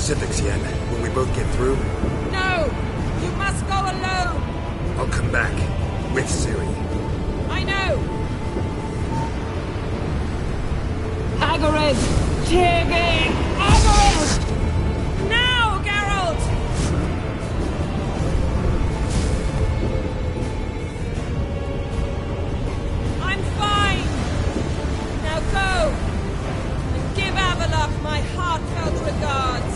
specifics, Yen. When we both get through... No! You must go alone! I'll come back. With Ciri. I know! Hagrid! Tiggy! Hagrid! Now, Geralt! I'm fine! Now go! And give Avalok my heartfelt regards!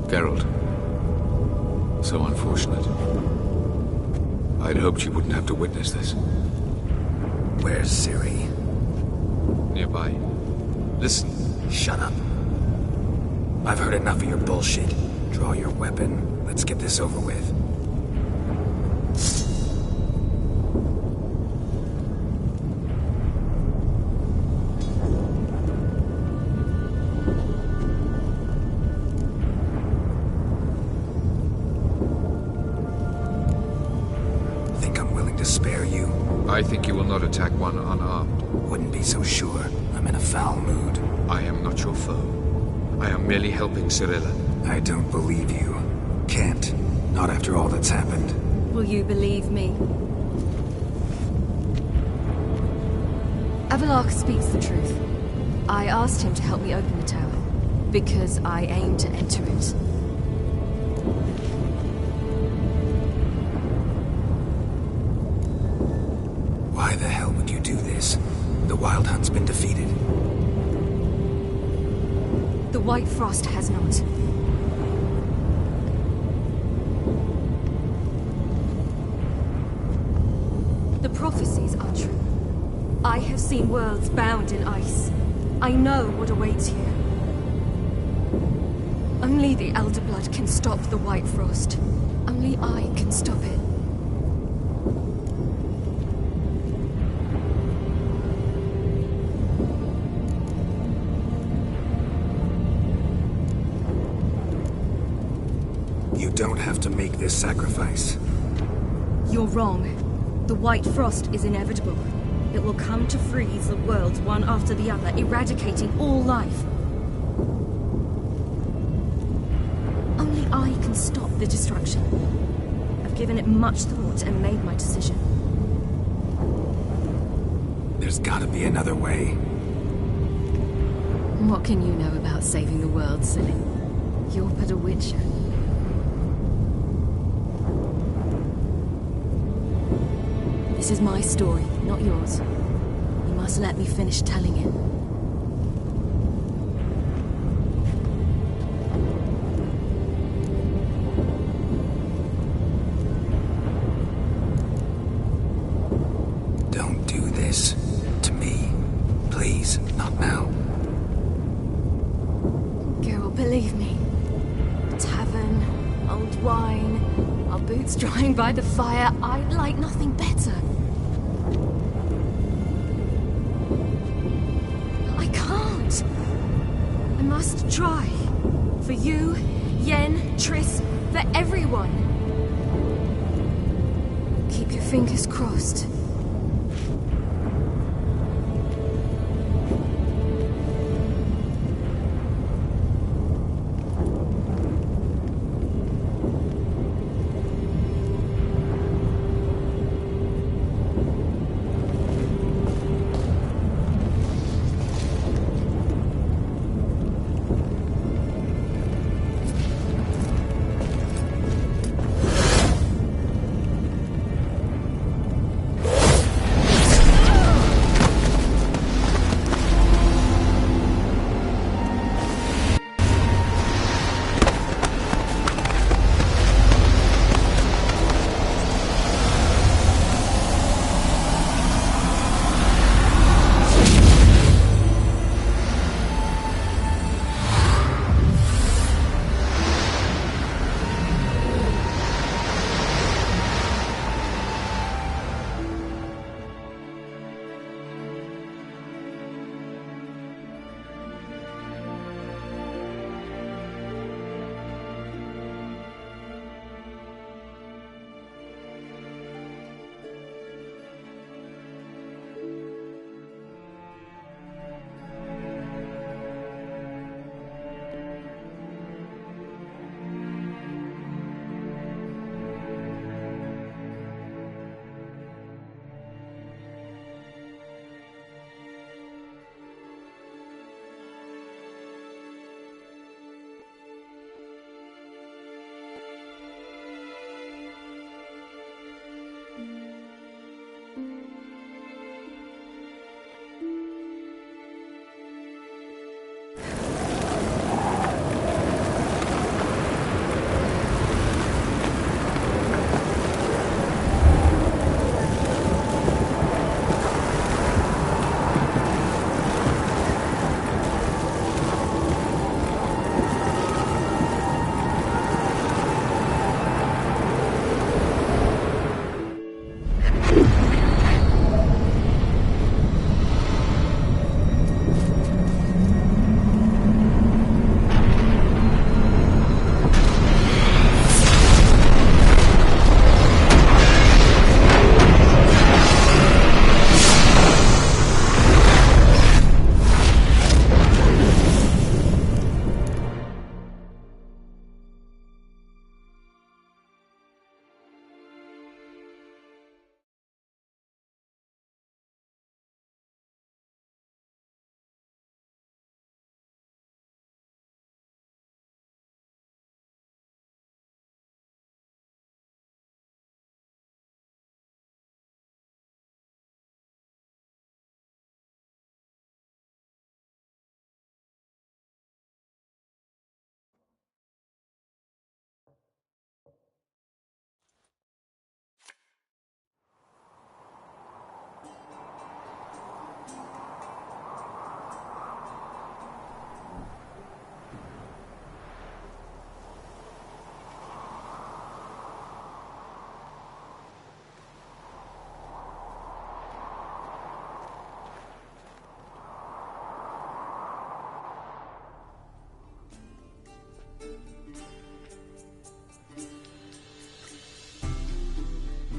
Geralt. So unfortunate. I'd hoped you wouldn't have to witness this. Where's Ciri? Nearby. Listen. Shut up. I've heard enough of your bullshit. Draw your weapon. Let's get this over with. I think you will not attack one unarmed. Wouldn't be so sure. I'm in a foul mood. I am not your foe. I am merely helping Cirilla. I don't believe you. Can't. Not after all that's happened. Will you believe me? Avalok speaks the truth. I asked him to help me open the tower, because I aim to enter it. Why the hell would you do this? The Wild Hunt's been defeated. The White Frost has not. The prophecies are true. I have seen worlds bound in ice. I know what awaits here. Only the Elder Blood can stop the White Frost. Only I can stop it. You don't have to make this sacrifice. You're wrong. The White Frost is inevitable. It will come to freeze the worlds one after the other, eradicating all life. Only I can stop the destruction. I've given it much thought and made my decision. There's gotta be another way. What can you know about saving the world, silly? You're but a witcher. This is my story, not yours. You must let me finish telling it. Don't do this to me. Please, not now. Geralt, believe me. A tavern, old wine, our boots drying by the fire. I'd like nothing better. I can't. I must try. For you, Yen, Triss, for everyone. Keep your fingers crossed.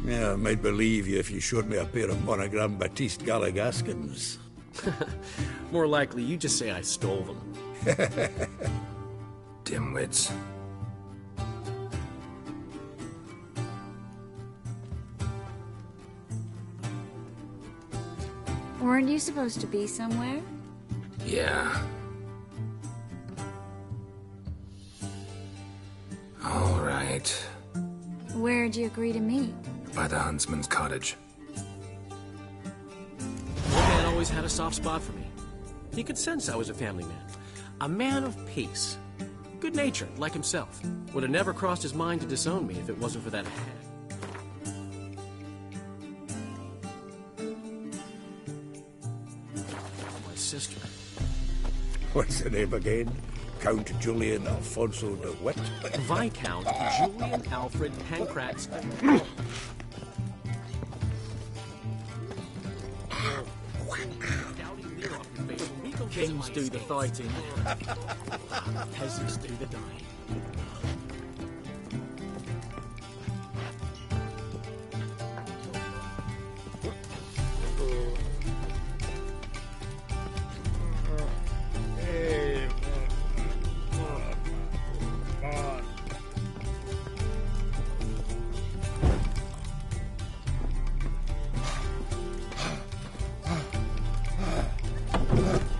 Yeah, I might believe you if you showed me a pair of monogram Batiste Galligaskins. More likely, you just say I stole them. Dimwits. Weren't you supposed to be somewhere? Yeah. All right. Where'd you agree to meet? By the huntsman's cottage. One man always had a soft spot for me. He could sense I was a family man. A man of peace. Good-natured, like himself. Would have never crossed his mind to disown me if it wasn't for that hag. My sister. What's the name again? Count Julian Alfonso de Wet? Viscount Julian Alfred Pancratz. Kings do the fighting. Peasants do the dying.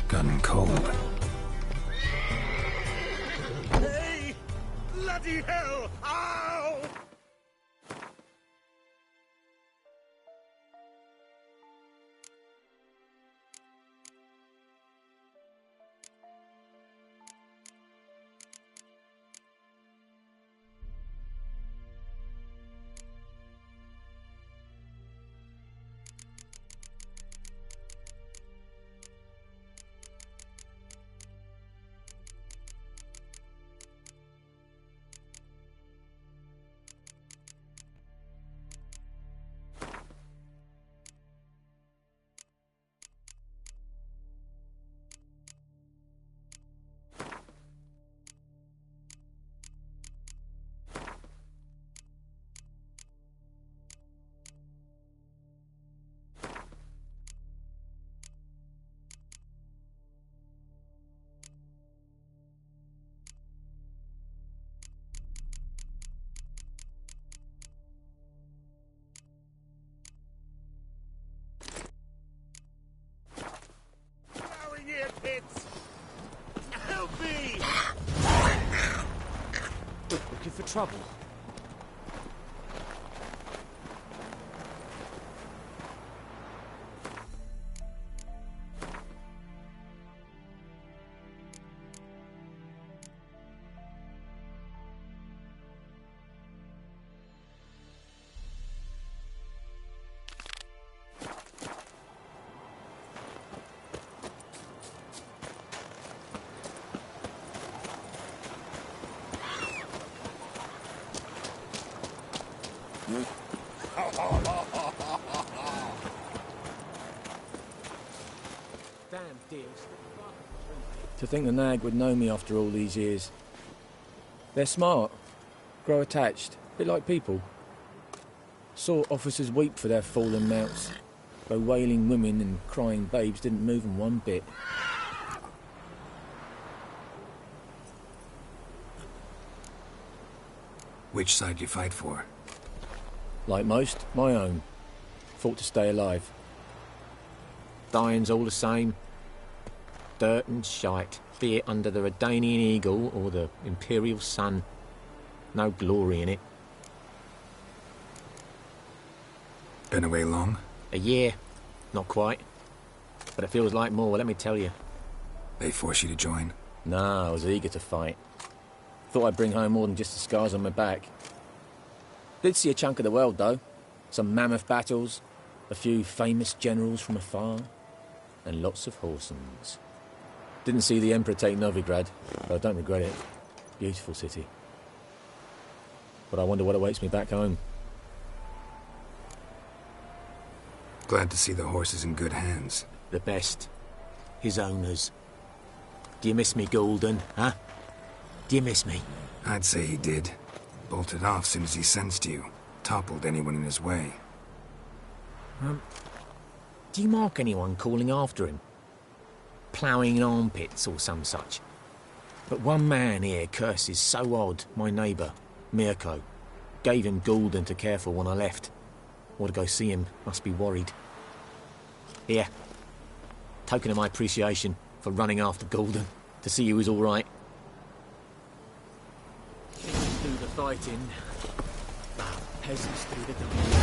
Gun cold. Hey! Bloody hell! Ow! Help me! Looking for trouble. Damn dears. To think the nag would know me after all these years. They're smart, grow attached, a bit like people. Saw officers weep for their fallen mounts, though wailing women and crying babes didn't move them one bit. Which side you fight for? Like most, my own. Fought to stay alive. Dying's all the same. Dirt and shite, be it under the Redanian eagle or the Imperial sun. No glory in it. Been away long? A year. Not quite. But it feels like more, let me tell you. They force you to join? Nah, I was eager to fight. Thought I'd bring home more than just the scars on my back. Did see a chunk of the world, though. Some mammoth battles, a few famous generals from afar, and lots of whoresomes. Didn't see the Emperor take Novigrad, but I don't regret it. Beautiful city. But I wonder what awaits me back home. Glad to see the horses in good hands. The best. His owners. Do you miss me, Golden, huh? Do you miss me? I'd say he did. Bolted off soon as he sensed you. toppled anyone in his way. Do you mark anyone calling after him? Ploughing in armpits or some such? But one man here curses so odd, my neighbour, Mirko. Gave him Gulden to care for when I left. Ought to go see him, must be worried. Here. Token of my appreciation for running after Gulden, to see he was all right. Kings do the fighting, peasants do the dying.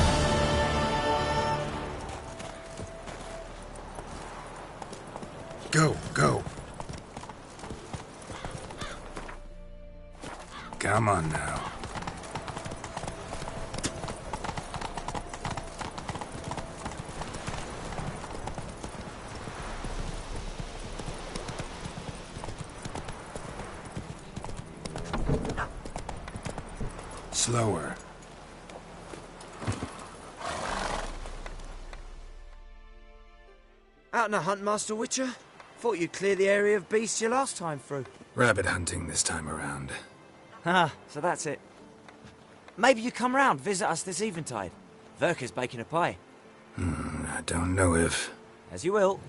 Go, go. Come on now. Slower. Out on a hunt, Master Witcher? Thought you'd clear the area of beasts your last time through. Rabbit hunting this time around. Ah, so that's it. Maybe you come round, visit us this eventide. Verka's baking a pie. I don't know if... As you will.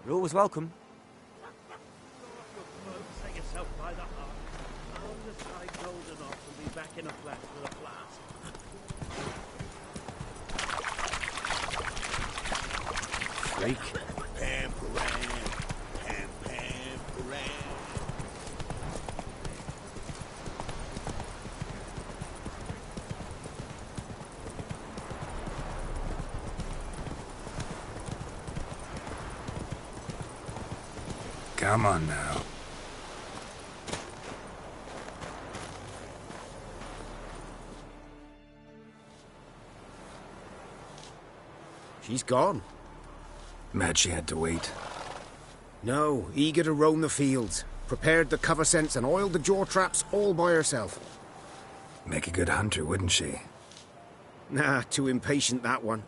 You're always welcome. Freak. Pam, Paran. Pam, Pam, Paran. Come on now. She's gone. Mad she had to wait. No, eager to roam the fields. Prepared the cover scents and oiled the jaw traps all by herself. Make a good hunter, wouldn't she? Nah, too impatient, that one.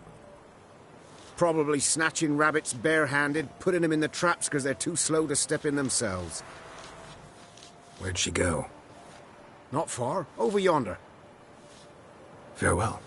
Probably snatching rabbits barehanded, putting them in the traps because they're too slow to step in themselves. Where'd she go? Not far. Over yonder. Farewell.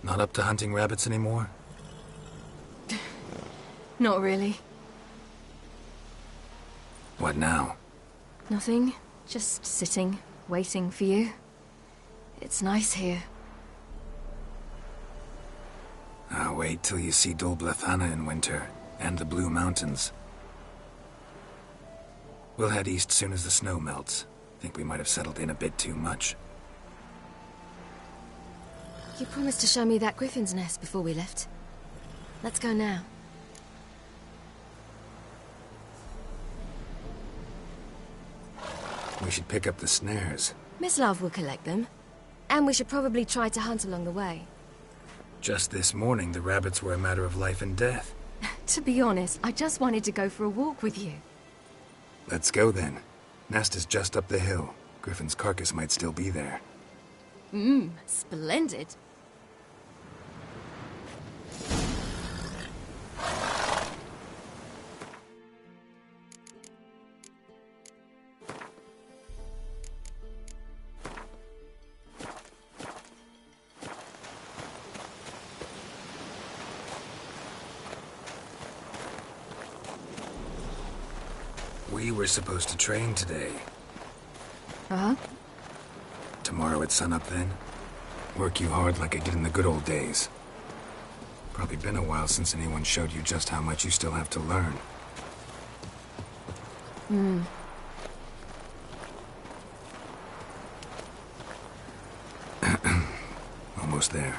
Not up to hunting rabbits anymore? Not really. What now? Nothing. Just sitting, waiting for you. It's nice here. I'll wait till you see Dol Blethana in winter, and the Blue Mountains. We'll head east soon as the snow melts. Think we might have settled in a bit too much. You promised to show me that griffin's nest before we left. Let's go now. We should pick up the snares. Miss Love will collect them. And we should probably try to hunt along the way. Just this morning, the rabbits were a matter of life and death. To be honest, I just wanted to go for a walk with you. Let's go then. Nest is just up the hill. Griffin's carcass might still be there. Splendid. We were supposed to train today. Uh-huh. Tomorrow at sunup then? Work you hard like I did in the good old days. Probably been a while since anyone showed you just how much you still have to learn. Almost there.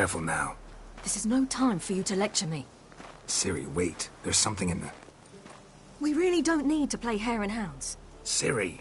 careful now. This is no time for you to lecture me. Ciri, wait. There's something in the... We really don't need to play hare and hounds. Ciri!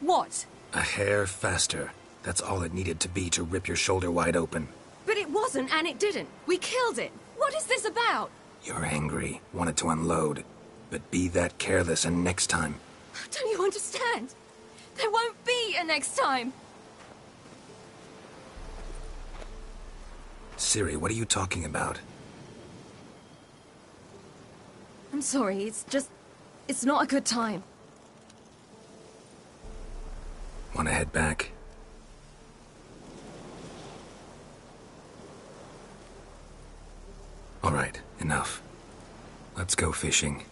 What? A hair faster. That's all it needed to be to rip your shoulder wide open. But it wasn't, and it didn't. We killed it. What is this about? You're angry, wanted to unload. But be that careless, and next time... Don't you understand? There won't be a next time. Ciri, what are you talking about? I'm sorry, it's not a good time. Want to head back? All right, enough. Let's go fishing.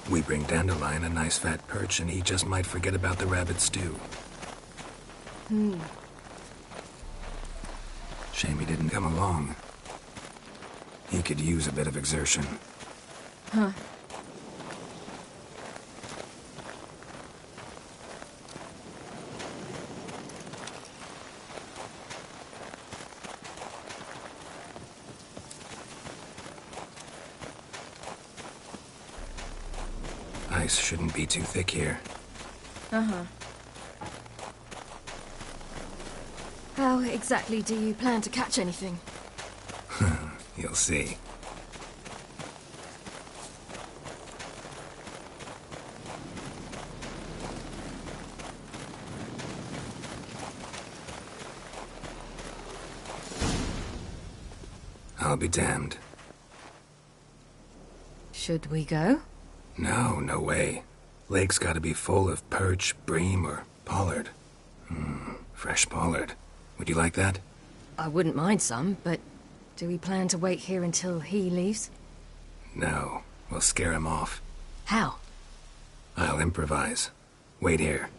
We bring Dandelion a nice fat perch, and he just might forget about the rabbit stew. Shame he didn't come along. He could use a bit of exertion. Huh. Ice shouldn't be too thick here. Uh-huh. How exactly do you plan to catch anything? You'll see. I'll be damned. Should we go? No, no way. Lake's gotta be full of perch, bream, or pollard. Fresh pollard. Would you like that? I wouldn't mind some, but do we plan to wait here until he leaves? No, we'll scare him off. How? I'll improvise. Wait here.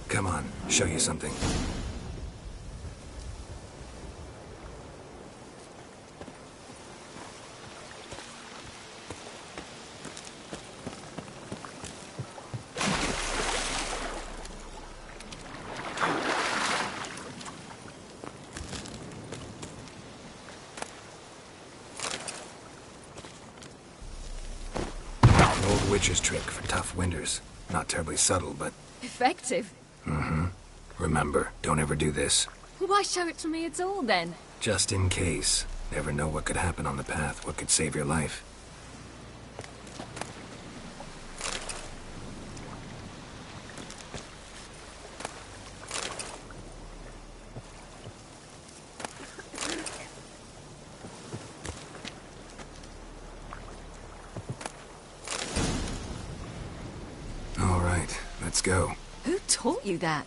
Come on, show you something. An old witch's trick for tough winters. Not terribly subtle, but... Effective? Remember, don't ever do this. Why show it to me at all, then? Just in case. Never know what could happen on the path, what could save your life. right, let's go. Who taught you that?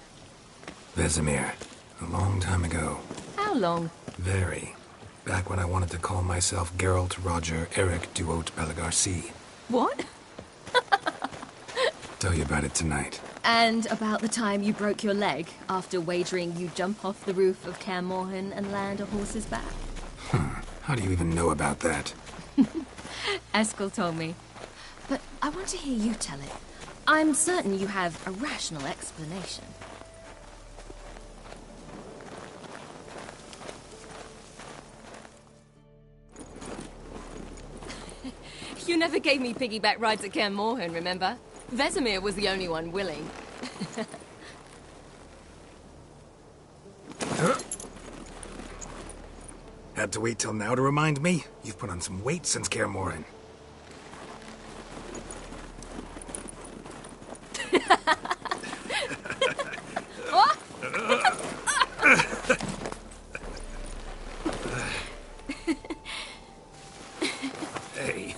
Vesemir. A long time ago. How long? Very. Back when I wanted to call myself Geralt Roger Eric Duot Belagarcy. What? Tell you about it tonight. And about the time you broke your leg after wagering you jump off the roof of Kaer Morhen and land a horse's back? How do you even know about that? Eskel told me. But I want to hear you tell it. I'm certain you have a rational explanation. You never gave me piggyback rides at Kaer Morhen, remember? Vesemir was the only one willing. Had to wait till now to remind me? You've put on some weight since Kaer Morhen. Hey.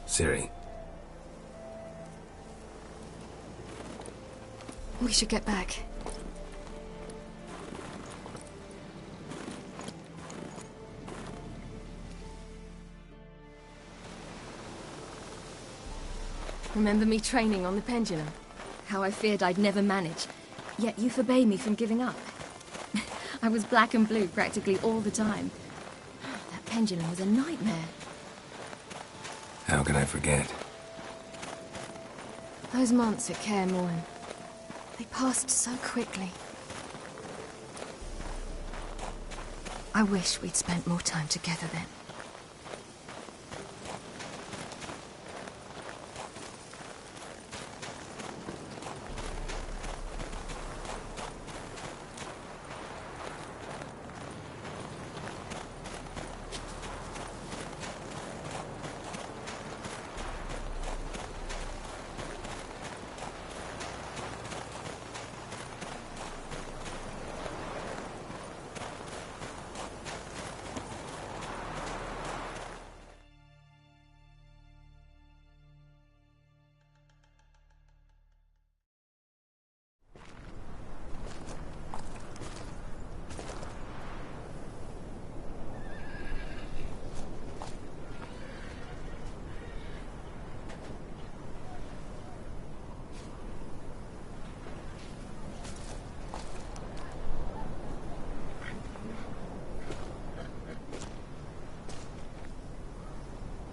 Ciri. We should get back. Remember me training on the pendulum? How I feared I'd never manage, yet you forbade me from giving up. I was black and blue practically all the time. That pendulum was a nightmare. How can I forget? Those months at Kaer Morhen, they passed so quickly. I wish we'd spent more time together then.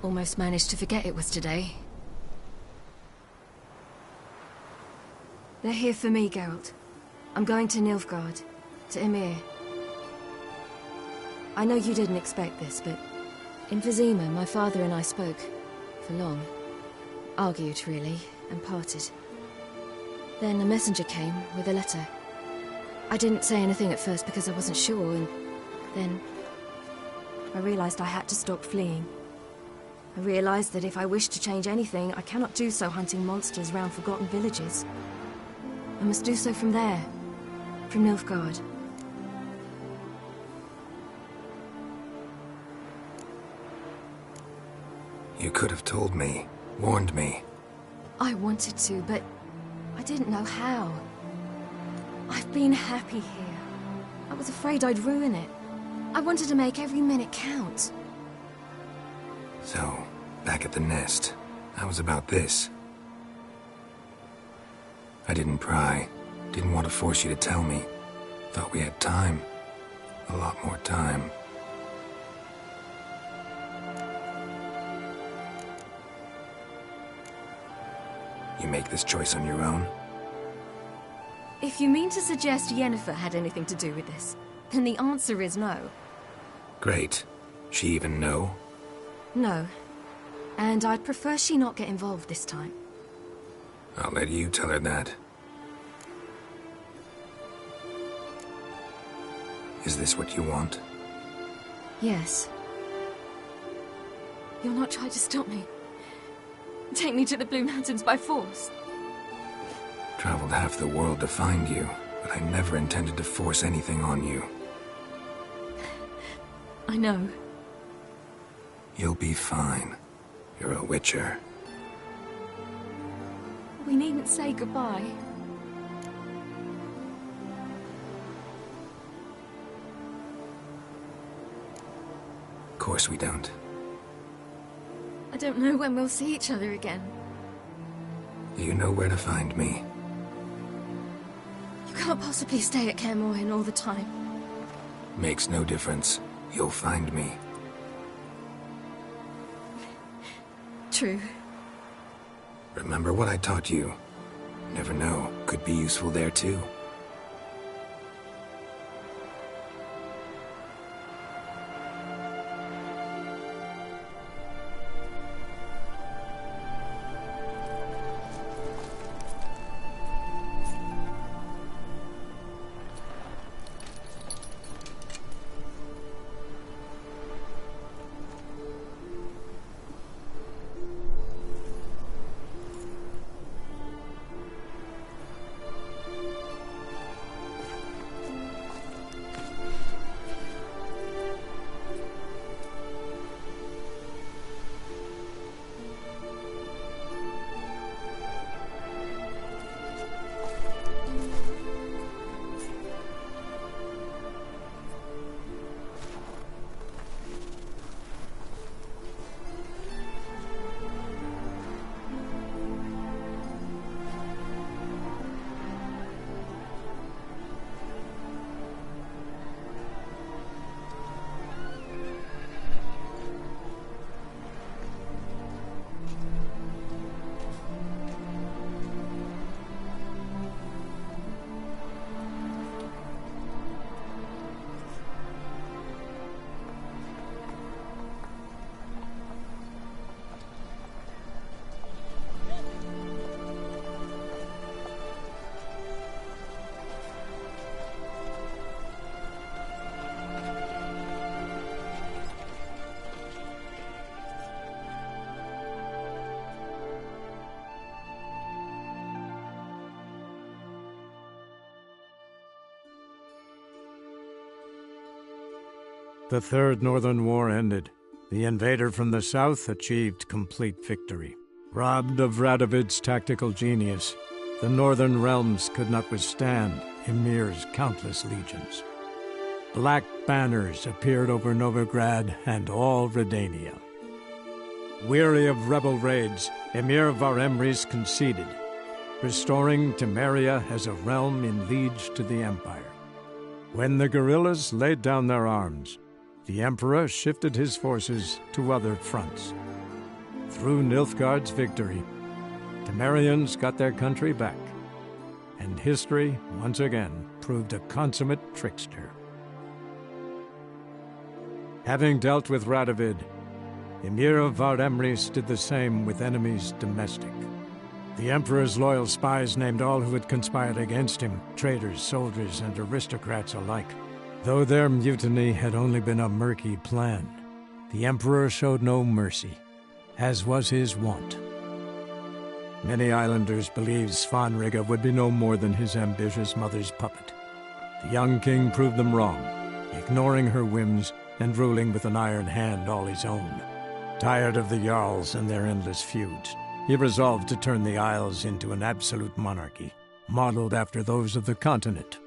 Almost managed to forget it was today. They're here for me, Geralt. I'm going to Nilfgaard, to Ymir. I know you didn't expect this, but in Vizima, my father and I spoke. For long. Argued, really, and parted. Then a messenger came with a letter. I didn't say anything at first because I wasn't sure, and then I realized I had to stop fleeing. I realized that if I wish to change anything, I cannot do so hunting monsters round forgotten villages. I must do so from there, from Nilfgaard. You could have told me, warned me. I wanted to, but I didn't know how. I've been happy here. I was afraid I'd ruin it. I wanted to make every minute count. So, back at the nest, how was about this? I didn't pry. Didn't want to force you to tell me. Thought we had time. A lot more time. You make this choice on your own? If you mean to suggest Yennefer had anything to do with this, then the answer is no. Great. She even know? No. And I'd prefer she not get involved this time. I'll let you tell her that. Is this what you want? Yes. You'll not try to stop me. Take me to the Blue Mountains by force. Traveled half the world to find you. but I never intended to force anything on you. I know. You'll be fine. You're a Witcher. We needn't say goodbye. Of course we don't. I don't know when we'll see each other again. You know where to find me. You can't possibly stay at Kaer Morhen all the time. Makes no difference. You'll find me. True. Remember what I taught you. Never know. Could be useful there too. The Third Northern War ended. The invader from the south achieved complete victory. Robbed of Radovid's tactical genius, the northern realms could not withstand Ymir's countless legions. Black banners appeared over Novigrad and all Redania. Weary of rebel raids, Ymir Varemris conceded, restoring Temeria as a realm in liege to the Empire. When the guerrillas laid down their arms, the Emperor shifted his forces to other fronts. Through Nilfgaard's victory, Temerians got their country back, and history once again proved a consummate trickster. Having dealt with Radovid, Ymir of Varemris did the same with enemies domestic. The Emperor's loyal spies named all who had conspired against him, traitors, soldiers, and aristocrats alike. Though their mutiny had only been a murky plan, the Emperor showed no mercy, as was his wont. Many islanders believed Svanrige would be no more than his ambitious mother's puppet. The young king proved them wrong, ignoring her whims and ruling with an iron hand all his own. Tired of the Jarls and their endless feuds, he resolved to turn the Isles into an absolute monarchy, modeled after those of the continent.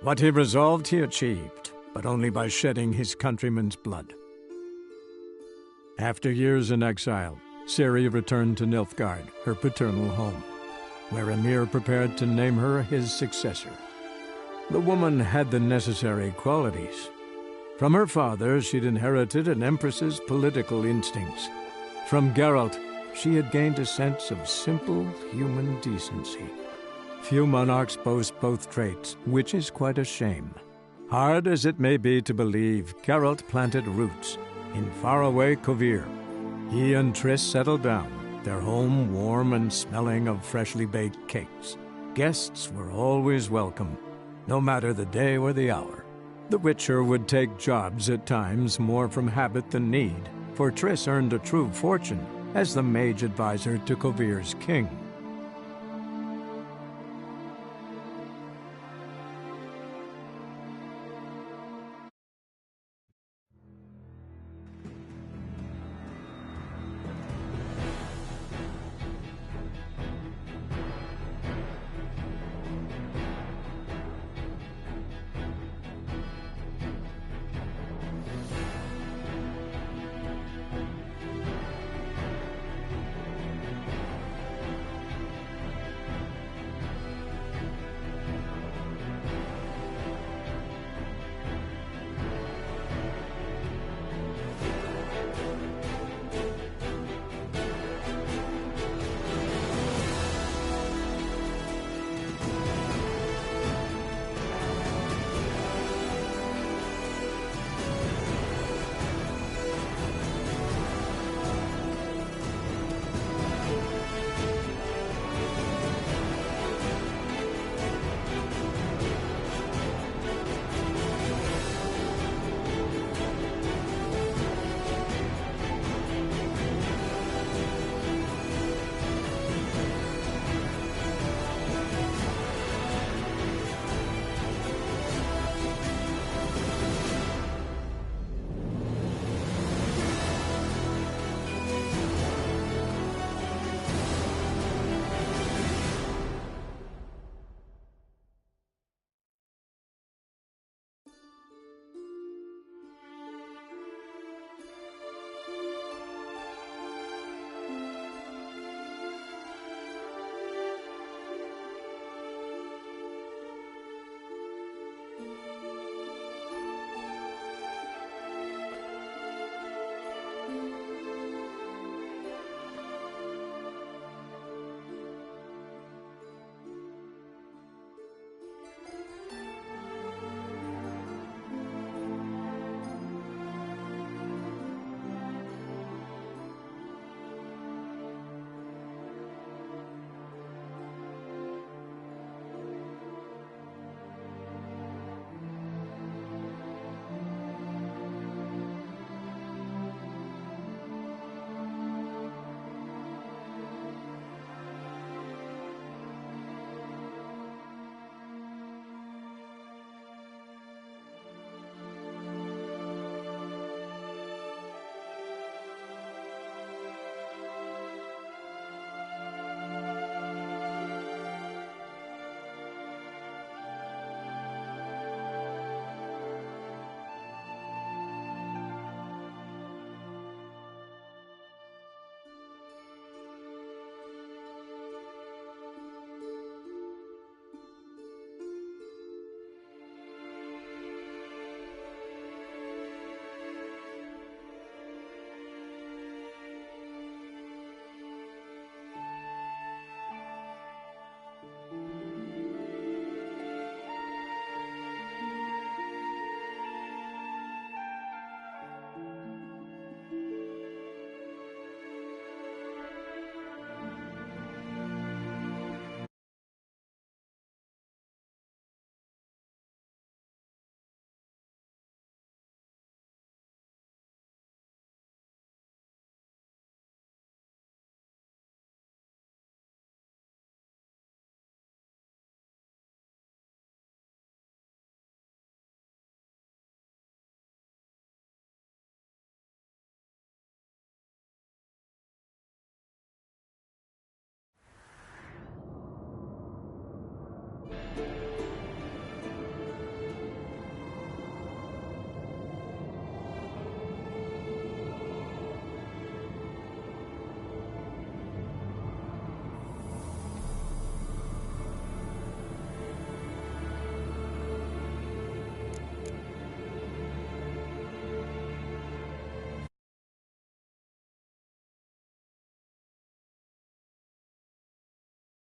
What he resolved he achieved, but only by shedding his countrymen's blood. After years in exile, Ciri returned to Nilfgaard, her paternal home, where Ymir prepared to name her his successor. The woman had the necessary qualities. From her father, she'd inherited an empress's political instincts. From Geralt, she had gained a sense of simple human decency. Few monarchs boast both traits, which is quite a shame. Hard as it may be to believe, Geralt planted roots in faraway Kovir. He and Triss settled down, their home warm and smelling of freshly baked cakes. Guests were always welcome, no matter the day or the hour. The Witcher would take jobs at times more from habit than need, for Triss earned a true fortune as the mage advisor to Kovir's king.